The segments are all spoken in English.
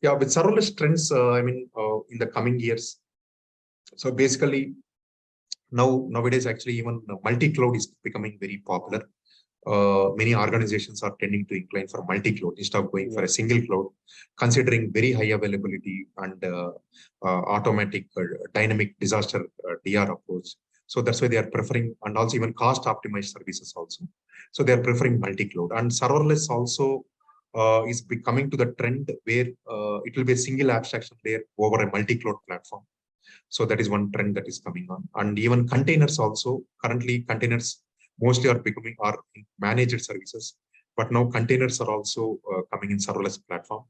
Yeah, with serverless trends, in the coming years. So basically, nowadays, actually, even multi-cloud is becoming very popular. Many organizations are tending to incline for multi-cloud instead of going for a single cloud, considering very high availability and automatic dynamic disaster DR approach. So that's why they are preferring, and also even cost optimized services also. So they are preferring multi-cloud, and serverless also is becoming to the trend where it will be a single abstraction layer over a multi-cloud platform. So that is one trend that is coming on. And even containers also, currently containers mostly are becoming are managed services, but now containers are also coming in serverless platform.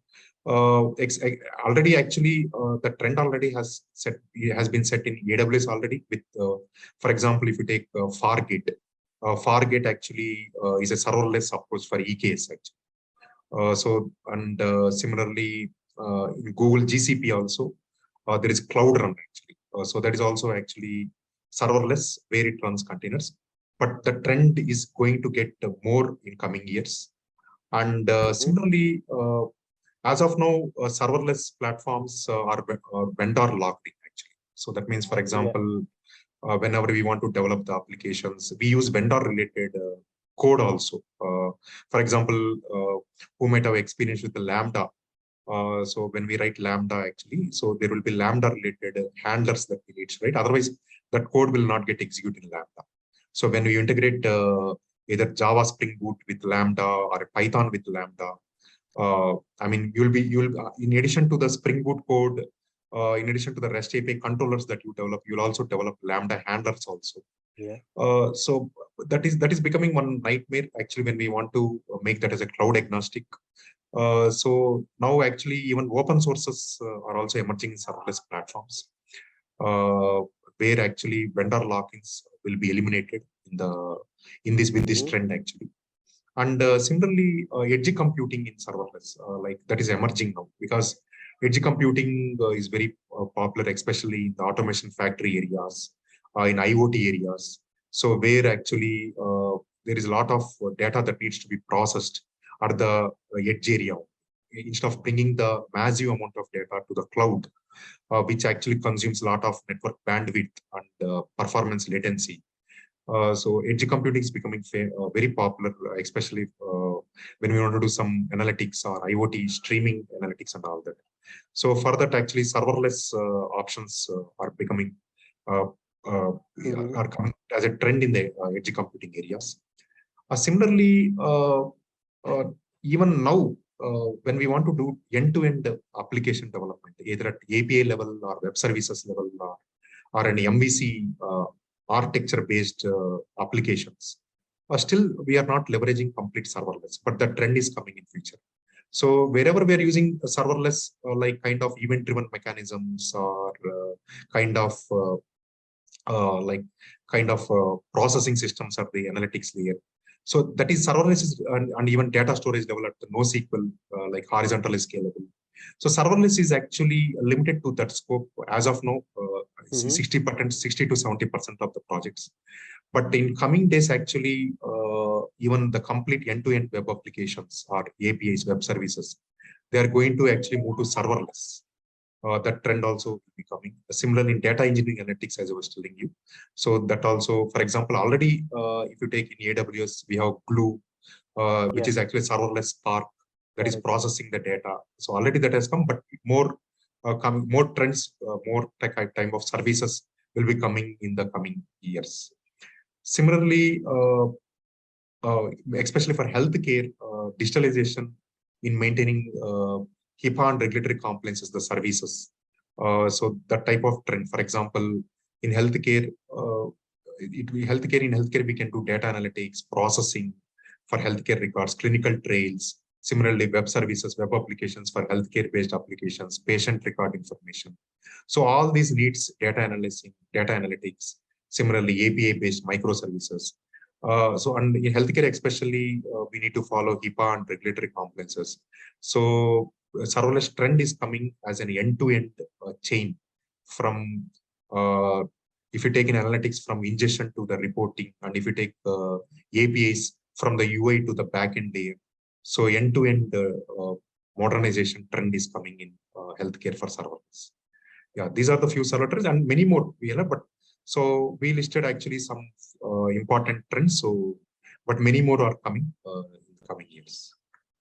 Already actually the trend already has been set in AWS already with, for example, if you take Fargate, Fargate actually is a serverless approach for EKS actually. Similarly, in Google GCP also, there is Cloud Run actually. So that is also actually serverless where it runs containers. But the trend is going to get more in coming years. And similarly, as of now, serverless platforms are vendor locked in actually. So that means, for example, whenever we want to develop the applications, we use vendor related code also. For example, who might have experience with the Lambda. So when we write Lambda actually, so there will be Lambda related handlers that we need, right? Otherwise, that code will not get executed in Lambda. So when we integrate either Java Spring Boot with Lambda or Python with Lambda, you'll in addition to the Spring Boot code, in addition to the REST API controllers that you develop, you'll also develop Lambda handlers also. Yeah. So that is becoming one nightmare actually when we want to make that as a cloud agnostic. So now actually even open sources are also emerging in serverless platforms, where actually vendor lock-ins will be eliminated with this trend actually. And similarly, edge computing in serverless, like that is emerging now, because edge computing is very popular, especially in the automation factory areas, in IoT areas. So where actually there is a lot of data that needs to be processed at the edge area, instead of bringing the massive amount of data to the cloud, which actually consumes a lot of network bandwidth and performance latency. So edge computing is becoming very popular, especially when we want to do some analytics or IoT streaming analytics and all that. So for that, actually, serverless options are becoming are coming as a trend in the edge computing areas. Similarly, even now, when we want to do end-to-end application development, either at API level or web services level or an MVC architecture-based applications, still we are not leveraging complete serverless, but the trend is coming in future. So wherever we are using serverless, like kind of event-driven mechanisms or processing systems or the analytics layer. So that is serverless and even data storage developed NoSQL, like horizontal scalable. So serverless is actually limited to that scope as of now, 60%, 60 to 70% of the projects. But in coming days, actually, even the complete end-to-end web applications or APIs, web services, they are going to actually move to serverless. That trend also will be coming. Similarly, in data engineering analytics, as I was telling you. So that also, for example, already, if you take in AWS, we have Glue, which is actually serverless Spark that is processing the data. So already that has come, but more coming, more trends, more type of services will be coming in the coming years. Similarly, especially for healthcare, digitalization in maintaining HIPAA and regulatory compliances, the services. So that type of trend, for example, in healthcare, healthcare, we can do data analytics, processing for healthcare records, clinical trials. Similarly, web services, web applications for healthcare-based applications, patient record information. So all these needs data analytics. Similarly, API-based microservices. So and in healthcare especially, we need to follow HIPAA and regulatory compliances. So serverless trend is coming as an end-to-end chain from, if you take in analytics from ingestion to the reporting, and if you take APIs from the UI to the backend layer. So end-to-end modernization trend is coming in healthcare for serverless. Yeah, these are the few serverless and many more we have, but so we listed actually some important trends. So, but many more are coming in the coming years.